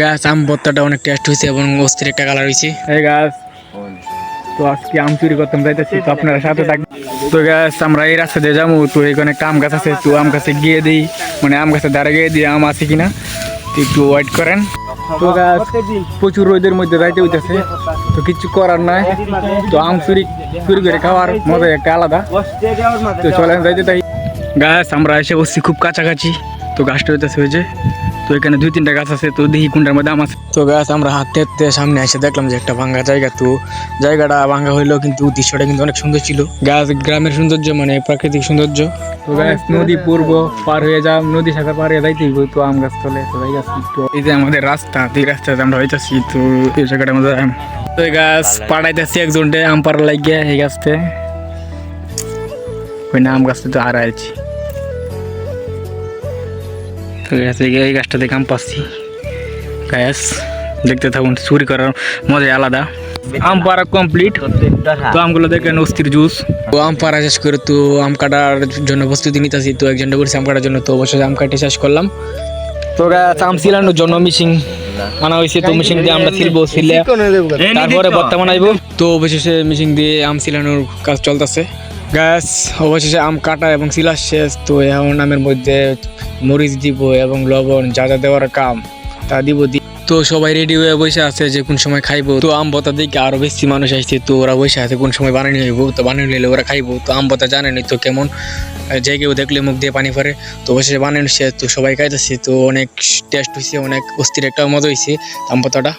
গাছ আম ভর্তাটা অনেক টেস্ট হয়েছে এবং অস্থির একটা কালার হয়েছে। এই গাছ তো আজকে আম চুরি করতে যাইতেছি, তো আপনারা সাথে থাকবেন। তো গাছ আমরা এই রাস্তা দিয়ে যাবো, তো এখানে একটা আম গাছ আছে, তো আম গাছে গিয়ে দিই, মানে আম গাছের দ্বারা গিয়ে দিই আম আছে কিনা, তো একটু ওয়েট করেন। তো গাছ প্রচুর রোদের মধ্যে যাইতে হইতেছে, তো কিছু করার নাই, তো আম চুরি করে খাওয়ার মজা একটা আলাদা। তো চলেন যাইতে তাই। গাছ আমরা এসে বসছি খুব কাছাকাছি, তো গাছটা হইতেছে ওই যে, তো এখানে 2-3টা গাছ আছে, তো দেখি কোনটার মধ্যে আম আছে। তো গাছ আমরা হাঁটতে হাঁটতে সামনে এসে দেখলাম যে একটা ভাঙ্গা জায়গা, তো জায়গাটা ভাঙ্গা হইলেও কিন্তু দৃশ্যটা কিন্তু অনেক সুন্দর ছিল। গাছ গ্রামের সৌন্দর্য মানে প্রাকৃতিক সৌন্দর্য। তো গাছ নদী পূর্ব পার হয়ে যাও, নদী শাখা পার হয়ে যাইতে তো আম গাছ তলে, তো যাই গাছ একটু এই যে আমাদের রাস্তা, এই রাস্তাতে আমরা হইতেছি, তো এই জায়গাটার মধ্যে তো এই গাছ পাড়াইতেছি একজনটে আম পাড়া লাগিয়ে এই গাছতে, ওই না আম গাছটা তো আর আছি। তো এই গাছটা দেখে আম পাচ্ছি। গাছ দেখতে থাকুন, চুরি করার মজাই আলাদা। আম পাড়া কমপ্লিট, তো আমগুলো দেখেন অস্থির জুস। তো আম পাড়া শেষ করে তো আম কাটার জন্য প্রস্তুতি নিতেছি, তো একজনটা বলছি আম কাটার জন্য, তো অবশ্যই আম কাটে শেষ করলাম। তো গাছ আম ছিলানোর জন্য মিশিং আনা হয়েছে, তো মেশিন দিয়ে আমরা ছিলবো, ছিলে তারপরে ভর্তা বানাইবো। তো অবশেষে মেশিন দিয়ে আম ছিলানোর কাজ চলতেছে। গাছ অবশেষে আম কাটা এবং ছিলা শেষ, তো এখন আমের মধ্যে মরিচ দিব এবং লবণ যা যা দেওয়ার কাম তা দিব। তো সবাই রেডি হয়ে বসে আছে যে কোন সময় খাইবো। তো আম ভর্তা দেখে আরো বেশি মানুষ আসছে, তো ওরা বসে আছে কোন সময় বানানি হইব, তো বানানি হইলে ওরা খাইবো। তো আম ভর্তা জানেনি তো কেমন, যে কেউ দেখলে মুখ দিয়ে পানি পড়ে। তো অবশেষে বানানো শেষ, তো সবাই খাইতেছে, তো অনেক টেস্ট হয়েছে, অনেক অস্থির একটা মজা হয়েছে আম ভর্তাটা।